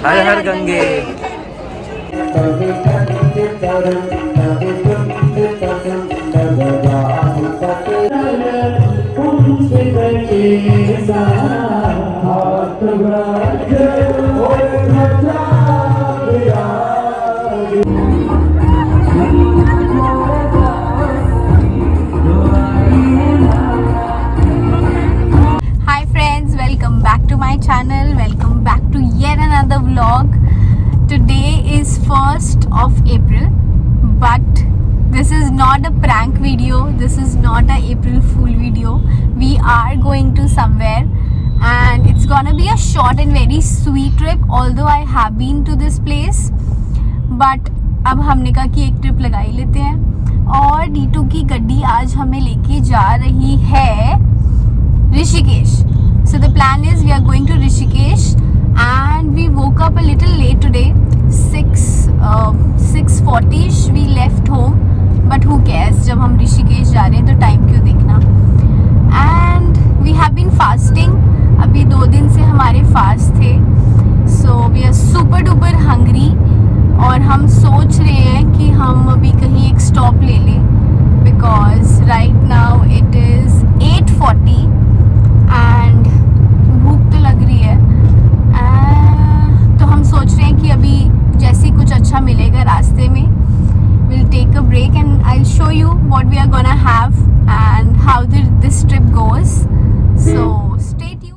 Her Har Gange. Hi friends, welcome back to my channel. Welcome back to yet another vlog. Today is 1st of April, but this is not a prank video. This is not a April Fool video. We are going to somewhere and it's gonna be a short and very sweet trip. Although I have been to this place, but अब हमने कहा कि एक trip लगा ही लेते हैं और D2 की गड्डी आज हमें लेके जा रही है Rishikesh. So the plan is we are going to Rishikesh and we woke up a little late today. 6:40ish we left home, but who cares? जब हम ऋषिकेश जा रहे हैं तो टाइम क्यों देखना. And we have been fasting. अभी 2 दिन से हमारे फास्ट थे. So we are super duper hungry और हम सोच रहे हैं कि हम अभी कहीं एक स्टॉप ले लें because right now it is 8:40 and भूख तो लग रही है. तो हम सोच रहे हैं कि अभी जैसे ही कुछ अच्छा मिलेगा रास्ते में we'll take a break and I'll show you what we are gonna have and how this trip goes. So stay tuned.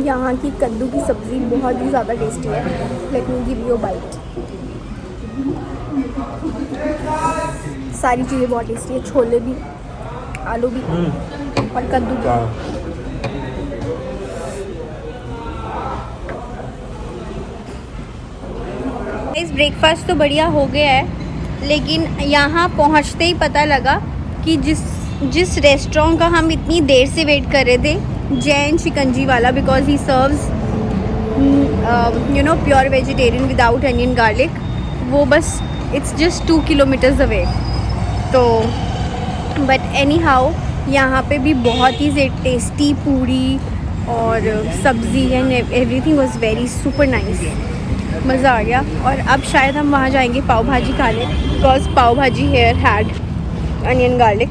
यहाँ की कद्दू की सब्ज़ी बहुत ही ज़्यादा टेस्टी है. Let me give you bite. सारी चीज़ें बहुत टेस्टी है. छोले भी, आलू भी और कद्दू भी. इस ब्रेकफास्ट तो बढ़िया हो गया है, लेकिन यहाँ पहुँचते ही पता लगा कि जिस रेस्टोरेंट का हम इतनी देर से वेट कर रहे थे, जैन शिकंजी वाला, because he serves pure vegetarian without onion garlic, वो बस इट्स जस्ट 2 किलोमीटर्स अवे. तो बट एनी हाउ यहाँ पे भी बहुत ही टेस्टी पूरी और सब्ज़ी and everything was very super nice. मज़ा आ गया. और अब शायद हम वहाँ जाएंगे पाव भाजी खाने, because pav bhaji here had onion garlic.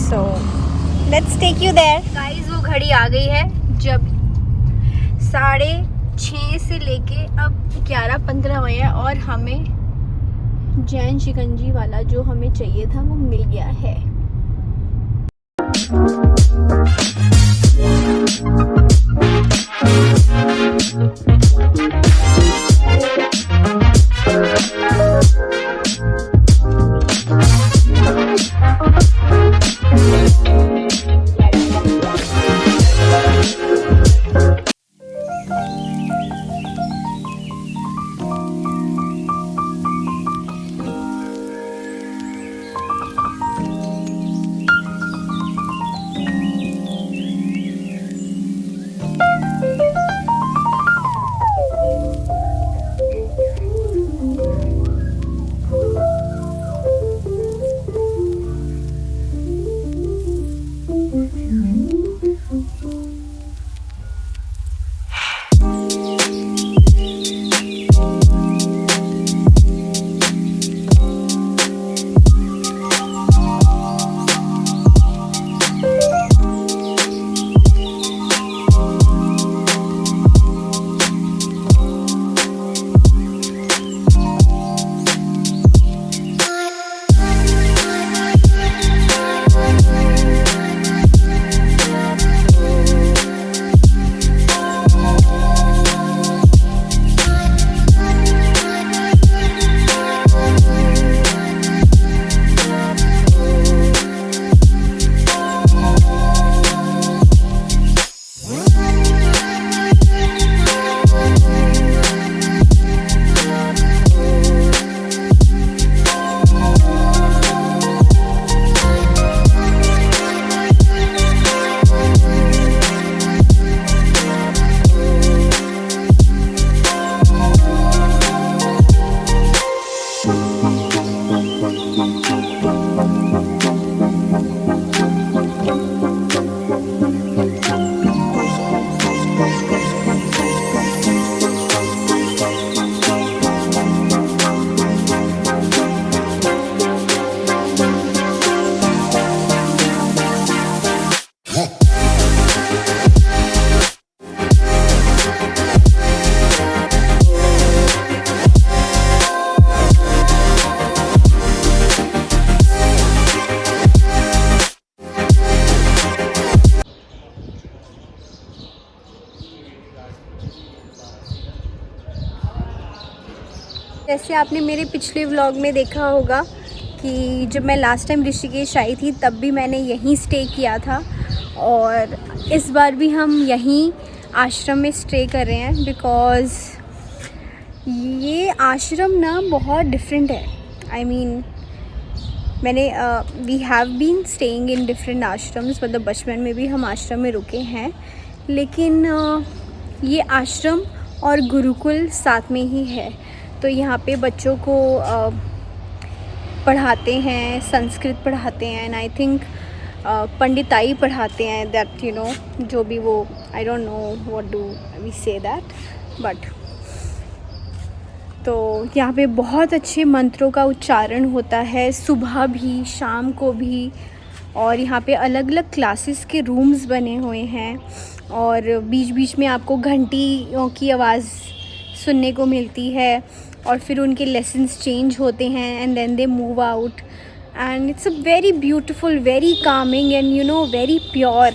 So let's take you there. Guys वो घड़ी आ गई है जब 6:30 से लेके अब 11:15 हुए हैं और हमें जैन शिकंजी वाला जो हमें चाहिए था वो मिल गया है. जैसे आपने मेरे पिछले व्लॉग में देखा होगा कि जब मैं लास्ट टाइम ऋषिकेश आई थी तब भी मैंने यहीं स्टे किया था, और इस बार भी हम यहीं आश्रम में स्टे कर रहे हैं बिकॉज़ ये आश्रम ना बहुत डिफरेंट है। I mean we have been staying in different ashrams, मतलब बचपन में भी हम आश्रम में रुके हैं, लेकिन ये आश्रम और गुरुकुल साथ में ही है। तो यहाँ पे बच्चों को पढ़ाते हैं, संस्कृत पढ़ाते हैं, एंड आई थिंक पंडिताई पढ़ाते हैं, दैट यू नो जो भी वो, I don't know what do we say that, but तो यहाँ पे बहुत अच्छे मंत्रों का उच्चारण होता है, सुबह भी शाम को भी। और यहाँ पे अलग अलग क्लासेस के रूम्स बने हुए हैं, और बीच बीच में आपको घंटियों की आवाज़ सुनने को मिलती है, और फिर उनके लेसन्स चेंज होते हैं and then they move out, and it's a very beautiful, very calming, and you know very pure.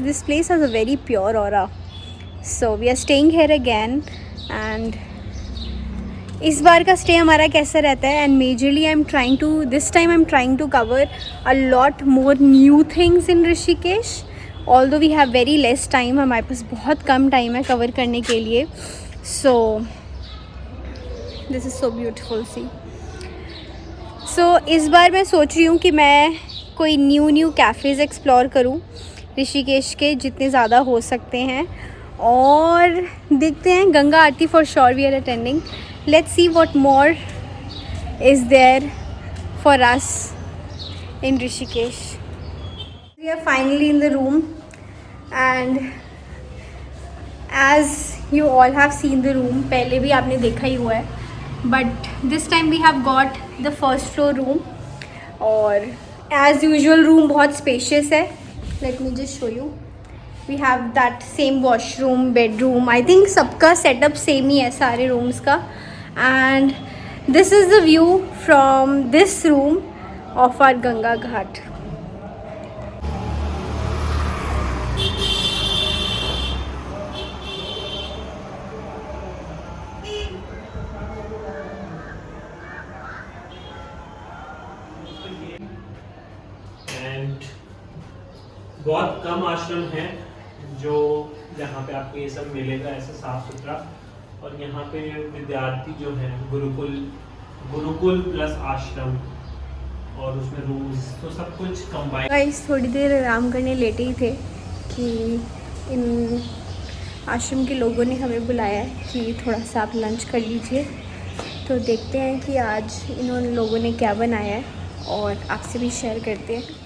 This place has a very pure aura. So we are staying here again, and इस बार का stay हमारा कैसा रहता है, and majorly this time I'm trying to cover a lot more new things in Rishikesh, although we have very less time, हमारे पास बहुत कम time है cover करने के लिए. So this is so beautiful, see. So इस बार मैं सोच रही हूँ कि मैं कोई न्यू कैफ़ेज़ एक्सप्लोर करूँ ऋषिकेश के, जितने ज़्यादा हो सकते हैं, और देखते हैं. Ganga aarti for sure we are attending. Let's see what more is there for us in Rishikesh. We are finally in the room, and as you all have seen the room, पहले भी आपने देखा ही हुआ है, but this time we have got the first floor room, और as usual room बहुत spacious है. Let me just show you. We have that same washroom, bedroom. I think सबका setup same ही है सारे rooms का, and this is the view from this room of our Ganga Ghat. बहुत कम आश्रम हैं जो यहाँ पे आपको ये सब मिलेगा ऐसा साफ सुथरा, और यहाँ पे विद्यार्थी जो हैं गुरुकुल प्लस आश्रम और उसमें रूम्स, तो सब कुछ कंबाइन. गाइस थोड़ी देर आराम करने लेटे ही थे कि इन आश्रम के लोगों ने हमें बुलाया है कि थोड़ा सा आप लंच कर लीजिए. तो देखते हैं कि आज इन लोगों ने क्या बनाया है, और आपसे भी शेयर करते हैं.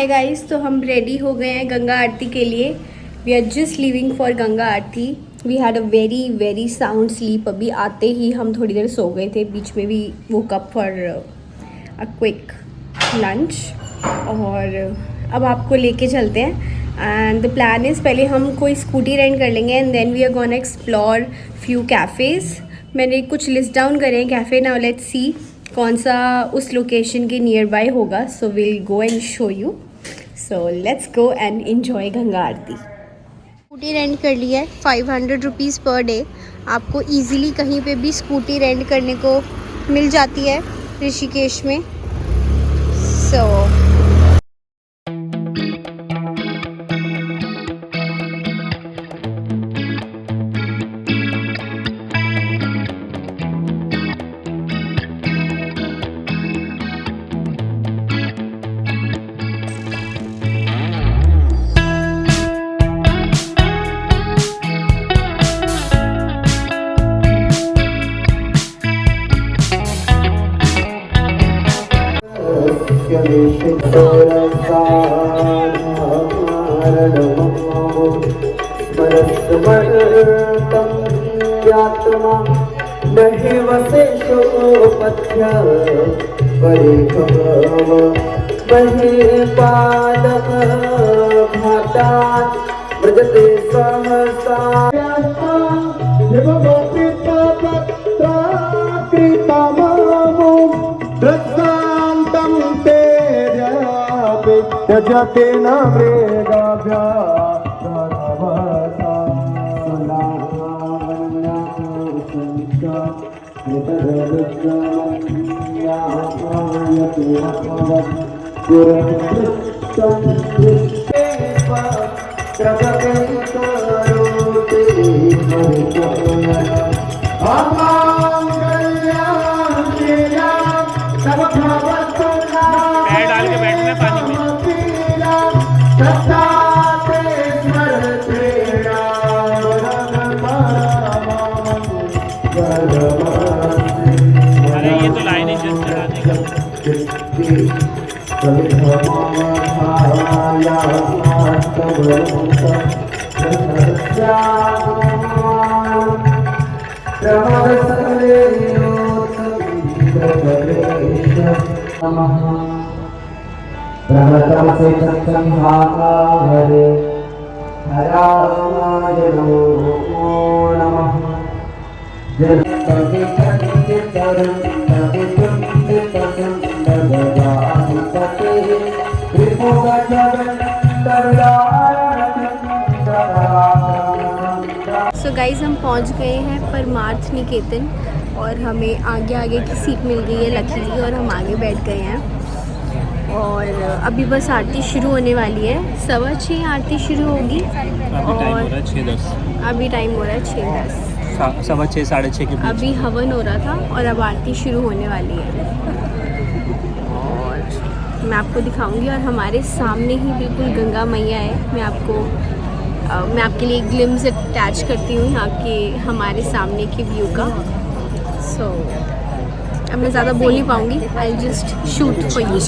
हाय गाइस, तो हम रेडी हो गए हैं गंगा आरती के लिए। We are just living for Ganga aarti. We had a very sound sleep. अभी आते ही हम थोड़ी देर सो गए थे, बीच में भी woke up for a quick lunch. और अब आपको लेके चलते हैं। एंड द प्लान इज़, पहले हम कोई स्कूटी रेंट कर लेंगे and then we are gonna explore few cafes. मैंने कुछ लिस्ट डाउन करे हैं कैफ़े। नाउ लेट्स सी कौन सा उस लोकेशन के नियर बाय होगा। So will go and show you. So let's go and enjoy Ganga Aarti. Scooty rent कर लिया है 500 रुपीज़ पर डे। आपको इजीली कहीं पे भी स्कूटी रेंट करने को मिल जाती है ऋषिकेश में। सो नहीं वसेशो पथ्य परिभव महिपादः घातात् व्रजते सहसा यजते न मृगाभ्या पैर डाल के बैठना है पानी में। अरे ये तो लाइन ही जस्ट चढ़ाने का। प्रहतम से सत्संभारे हराय नमः। जय सो गाइज, हम पहुंच गए हैं परमार्थ निकेतन और हमें आगे की सीट मिल गई है लकीली और हम आगे बैठ गए हैं। और अभी बस आरती शुरू होने वाली है। 6:15 आरती शुरू होगी और 6:10। अभी टाइम हो रहा है 6:10। 6:15 6:30 के बीच। अभी हवन हो रहा था और अब आरती शुरू होने वाली है और मैं आपको दिखाऊंगी। और हमारे सामने ही बिल्कुल गंगा मैया है। मैं आपके लिए ग्लिम्स अटैच करती हूँ यहाँ के हमारे सामने के व्यू का। सो अब मैं ज़्यादा बोल नहीं पाऊँगी। I just shoot for you.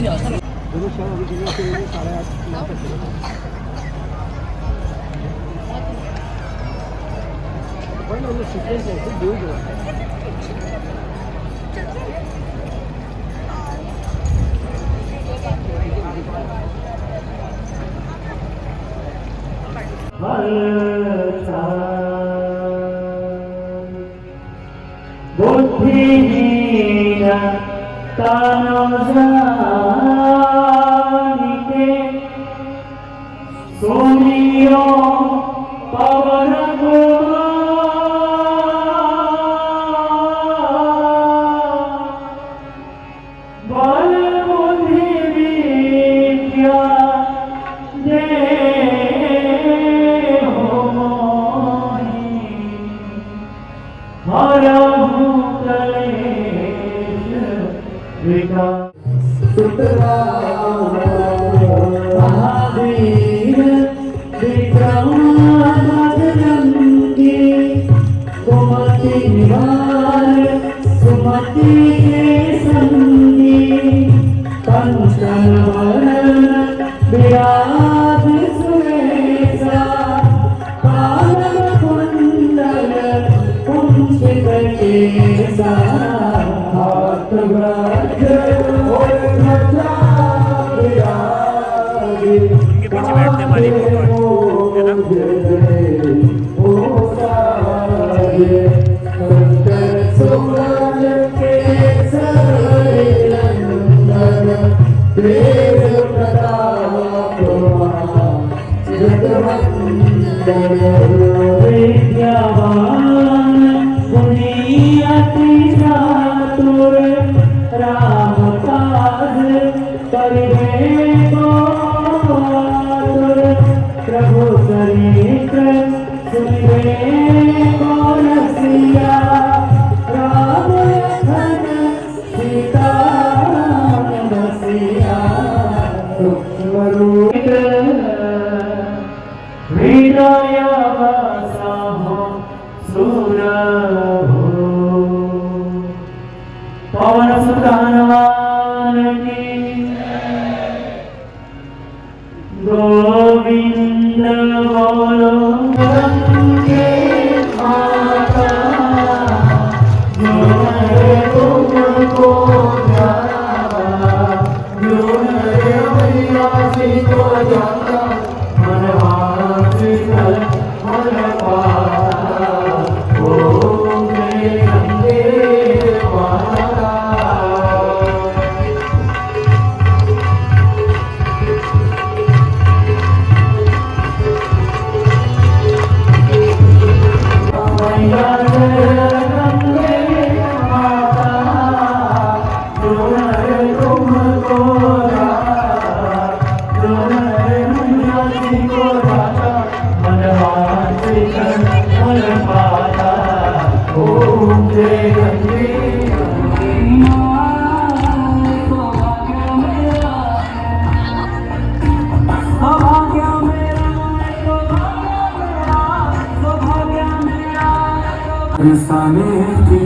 बुद्धिहीन तनुजानिके सोनियो पवन बल बुद्धि विद्या दे हो मोहि हरहु कलेश विकार महावीर विक्रम विद्यावान पुनीयति चातुर राम काज करिबे को आतुर प्रभु चरित्र सुनिबे को रसिया राम लखन सीता बसिया सूक्ष्म रूप हृदय बसाहो सुर हो पवन सुत हनुमान की गोविंद बोलो गंगे माता जो है तुमको ध्यावा जो है मैया जी को जाता मनवासी कल मन पाता ओम गंगे माता मैया गंगे माता जो है तुमको जो है मैया जी को जाता मनवासी कल मन पाता ओम जय गंगे साने की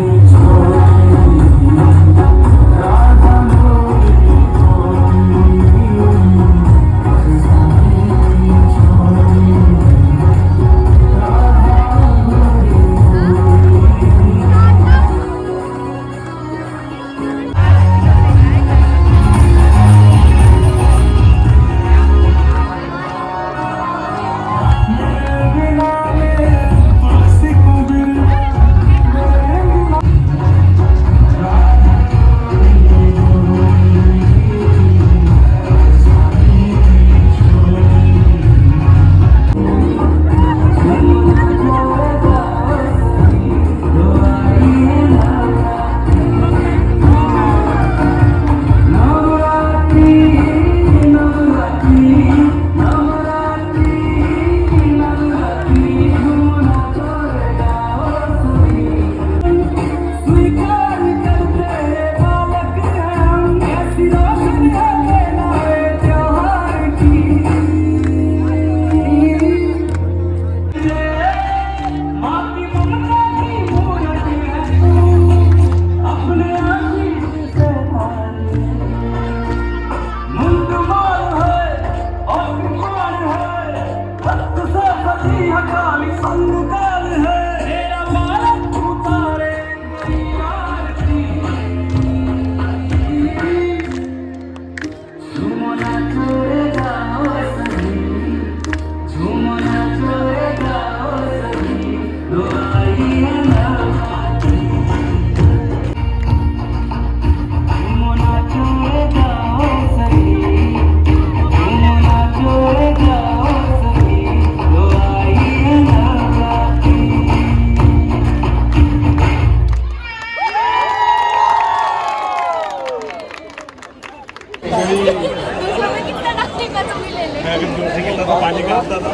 मैं अगर दूसरे के तो पानी का होता था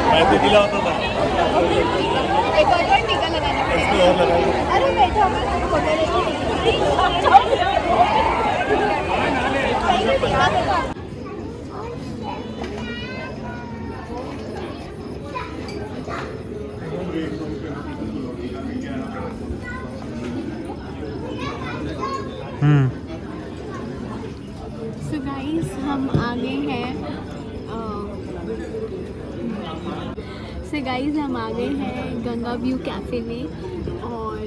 मैं तो गीला होता था एक और टीका लगाना इसको और लगाइए अरे बैठो सो गाइस हम आ गए हैं गंगा व्यू कैफ़े में और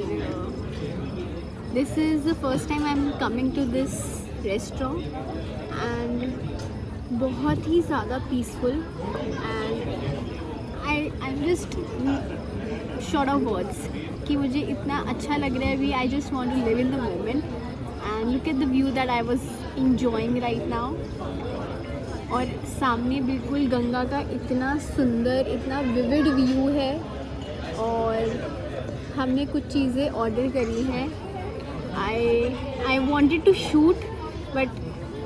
this is the first time I am coming to this restaurant and बहुत ही ज़्यादा peaceful and I am just short of words कि मुझे इतना अच्छा लग रहा है अभी. I just want to live in the moment and look at the view that I was enjoying right now. और सामने बिल्कुल गंगा का इतना सुंदर, इतना विविड व्यू है. और हमने कुछ चीज़ें ऑर्डर करी हैं. I wanted to shoot but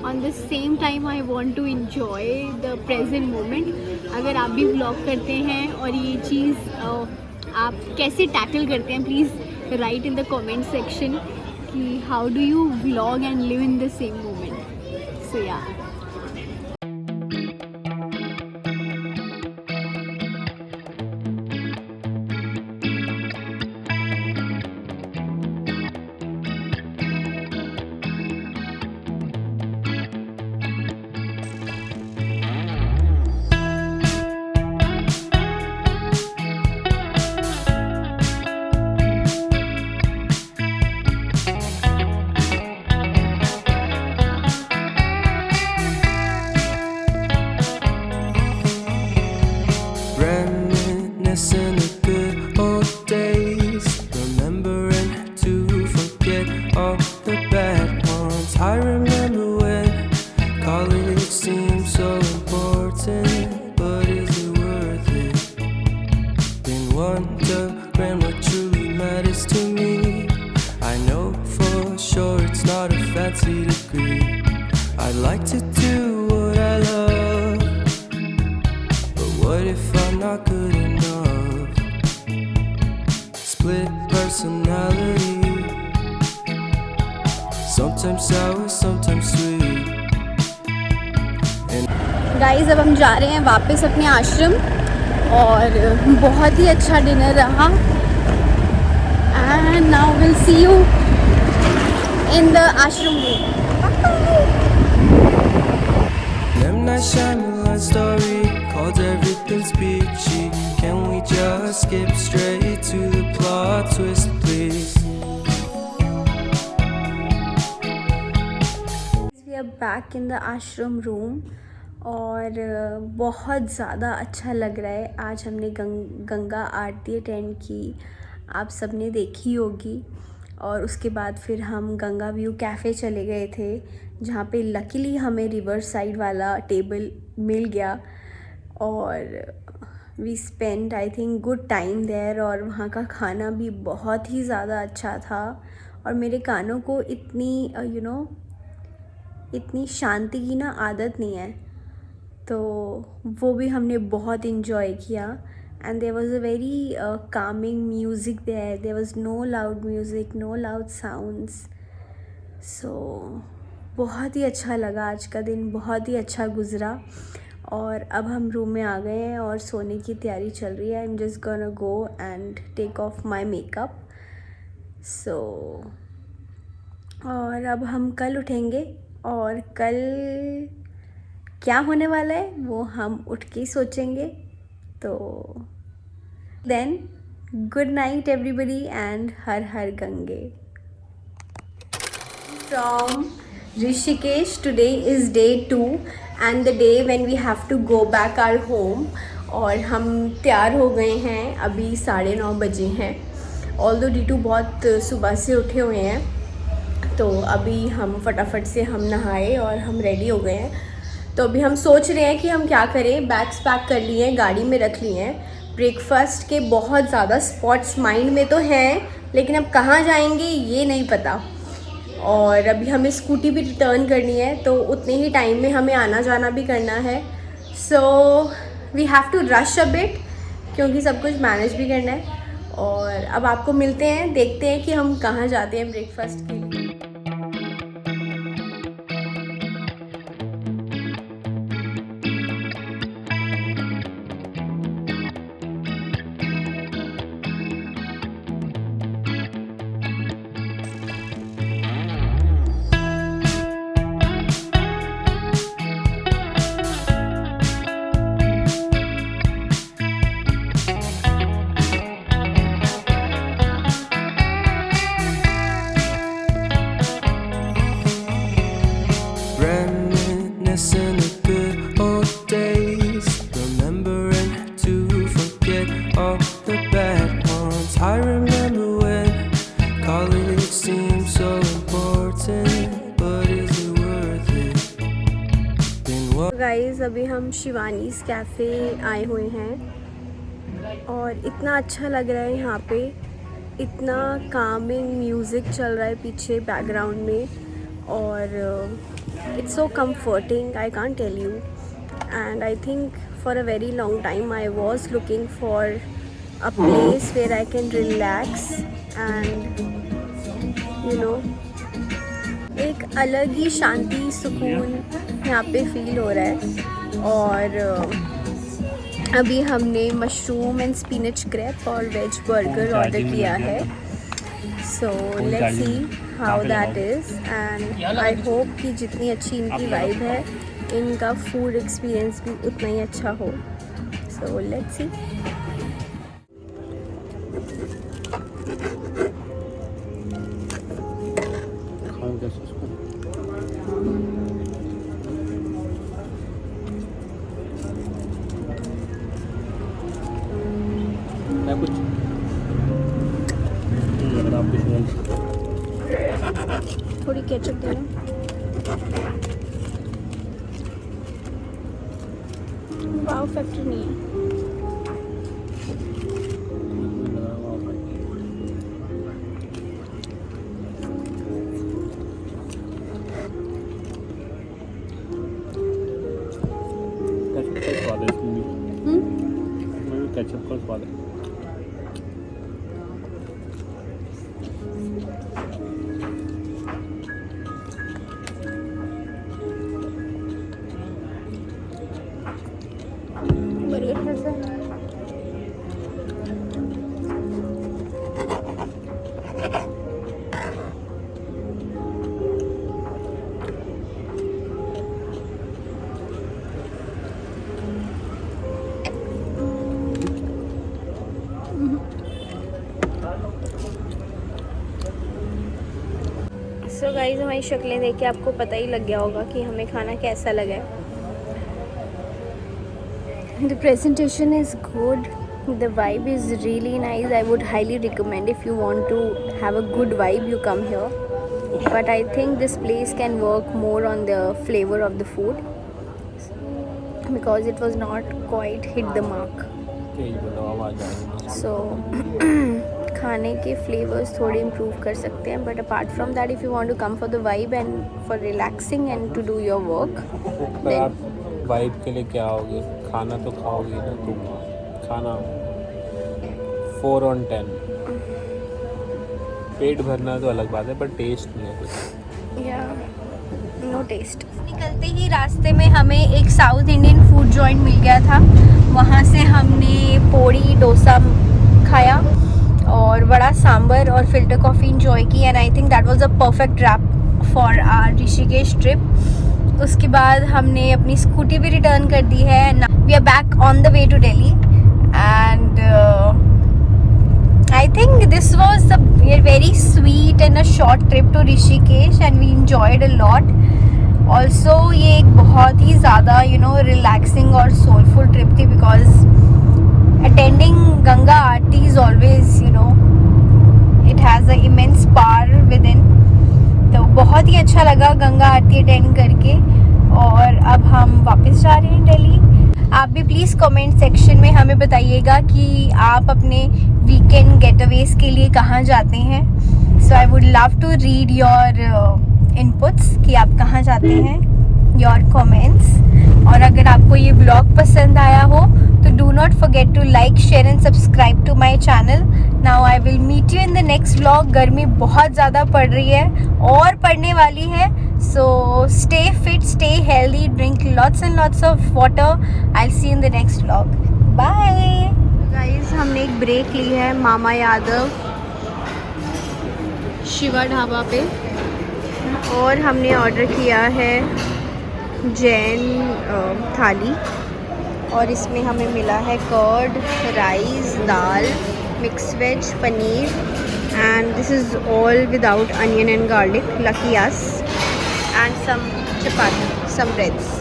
on the same time I want to enjoy the present moment. अगर आप भी व्लॉग करते हैं और ये चीज़ आप कैसे टैकल करते हैं, please write in the comment section कि how do you vlog and live in the same moment. So yeah Reminiscing the good old days, remembering to forget all the bad ones. I remember when college seemed so important, but is it worth it? Been wondering what truly matters to me. I know for sure it's not a fancy degree. I'd like to do what I love, but what if I'm not good enough? Split personality, sometimes sour, sometimes sweet. Guys अब हम जा रहे हैं वापस अपने आश्रम और बहुत ही अच्छा डिनर रहा. And now will see you in the आश्रम room. M. Night Shyamalan story called Everything's Peachy. Can we just skip straight to the plot twist, please? We are back in the ashram room और बहुत ज़्यादा अच्छा लग रहा है. आज हमने गंगा आरती अटेंड की, आप सबने देखी होगी. और उसके बाद फिर हम गंगा व्यू कैफ़े चले गए थे जहाँ पे लकीली हमें रिवर साइड वाला टेबल मिल गया. और we spend I think good time there. और वहाँ का खाना भी बहुत ही ज़्यादा अच्छा था. और मेरे कानों को इतनी इतनी शांति की ना आदत नहीं है, तो वो भी हमने बहुत इन्जॉय किया. And there was a very calming music there. There was no loud music, no loud sounds. So बहुत ही अच्छा लगा. आज का दिन बहुत ही अच्छा गुज़रा. और अब हम रूम में आ गए हैं और सोने की तैयारी चल रही है. I am just gonna go and take off my makeup. So और अब हम कल उठेंगे और कल क्या होने वाला है वो हम उठ के ही सोचेंगे. तो then good night everybody and Har Har Gange. From Rishikesh today is day 2 and the day when we have to go back our home. और हम तैयार हो गए हैं. अभी 9:30 बजे हैं. ऑल्दो डीटू बहुत सुबह से उठे हुए हैं, तो अभी हम फटाफट से हम नहाए और हम रेडी हो गए हैं. तो अभी हम सोच रहे हैं कि हम क्या करें. बैग्स पैक कर लिए हैं, गाड़ी में रख लिए हैं. ब्रेकफास्ट के बहुत ज़्यादा स्पॉट्स माइंड में तो हैं, लेकिन अब कहाँ जाएंगे ये नहीं पता. और अभी हमें स्कूटी भी रिटर्न करनी है, तो उतने ही टाइम में हमें आना जाना भी करना है. So we have to rush a bit क्योंकि सब कुछ मैनेज भी करना है. और अब आपको मिलते हैं, देखते हैं कि हम कहाँ जाते हैं ब्रेकफास्ट के लिए. गाइस अभी हम शिवानीज़ कैफ़े आए हुए हैं और इतना अच्छा लग रहा है यहाँ पे, इतना कामिंग म्यूज़िक चल रहा है पीछे बैकग्राउंड में और it's so comforting, I can't tell you. And I think for a very long time I was looking for a place where I can relax and you know एक अलग ही शांति सुकून यहाँ पे फील हो रहा है। और अभी हमने मशरूम एंड स्पिनच क्रैप और वेज बर्गर ऑर्डर किया है। So let's see how that is and I hope कि जितनी अच्छी इनकी वाइब है इनका फूड एक्सपीरियंस भी उतना ही अच्छा हो। So let's see. कुछ थोड़ी केचप देना। वाव फैक्टर नहीं है। केचप का स्वाद है। बर्गर कैसा है? सो गाइस हमारी शक्लें देख के आपको पता ही लग गया होगा कि हमें खाना कैसा लगा है। The presentation is good, the vibe is really nice. I would highly recommend if you want to have a good vibe you come here, but I think this place can work more on the flavor of the food because it was not quite hit the mark. So खाने के flavours थोड़े improve कर सकते हैं, but apart from that if you want to come for the vibe and for relaxing and to do your work, आप vibe के लिए क्या आओगे? खाना तो खाओगे ना तुम। खाना 4 on 10। पेट भरना तो अलग बात है पर टेस्ट नहीं है कुछ। या नो टेस्ट। निकलते ही रास्ते में हमें एक साउथ इंडियन फूड जॉइंट मिल गया था, वहाँ से हमने पोड़ी डोसा खाया और वड़ा सांबर और फिल्टर कॉफ़ी इंजॉय की and I think that was a perfect wrap for our Rishikesh trip. उसके बाद हमने अपनी स्कूटी भी रिटर्न कर दी है। We are back on the way to Delhi and I think this was a very sweet and a short trip to Rishikesh and we enjoyed a lot. Also ये एक बहुत ही ज़्यादा रिलैक्सिंग और सोलफुल ट्रिप थी because attending Ganga Aarti is always it has a immense power within। तो बहुत ही अच्छा लगा गंगा आरती अटेंड करके और अब हम वापस जा रहे हैं दिल्ली। आप भी प्लीज़ कमेंट सेक्शन में हमें बताइएगा कि आप अपने वीकेंड गेटअवेज के लिए कहाँ जाते हैं। So I would love to read your inputs कि आप कहाँ जाते हैं, योर कमेंट्स। और अगर आपको ये ब्लॉग पसंद आया हो तो do not forget to like share and subscribe to my channel. Now I will meet you in the next vlog. गर्मी बहुत ज़्यादा पड़ रही है और पड़ने वाली है, so stay fit, stay healthy, drink lots and lots of water. I see in the next vlog. Bye guys, हमने एक ब्रेक ली है मामा यादव शिवा ढाबा पे और हमने ऑर्डर किया है जैन थाली और इसमें हमें मिला है curd, rice, dal, mix veg, paneer and this is all without onion and garlic, lucky us, and some chapati, some breads.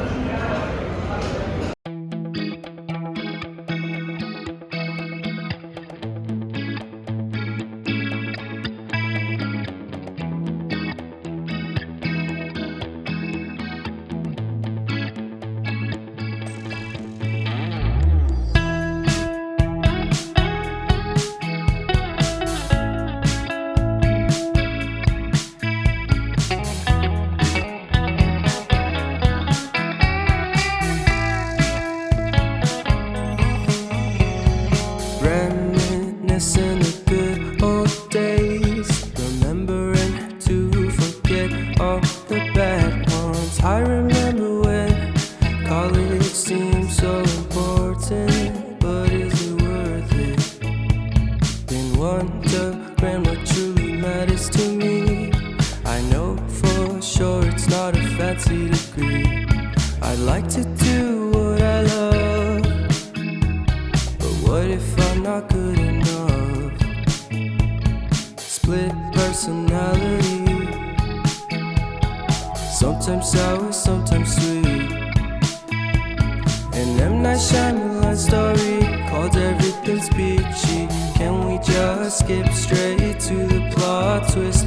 seems so important, but is it worth it? Been wondering what truly matters to me. I know for sure it's not a fancy degree. I'd like to do what I love, but what if I'm not good enough? Split personality, sometimes sour, sometimes sweet. An M. Night Shyamalan story called Everything's Peachy. Can we just skip straight to the plot twist?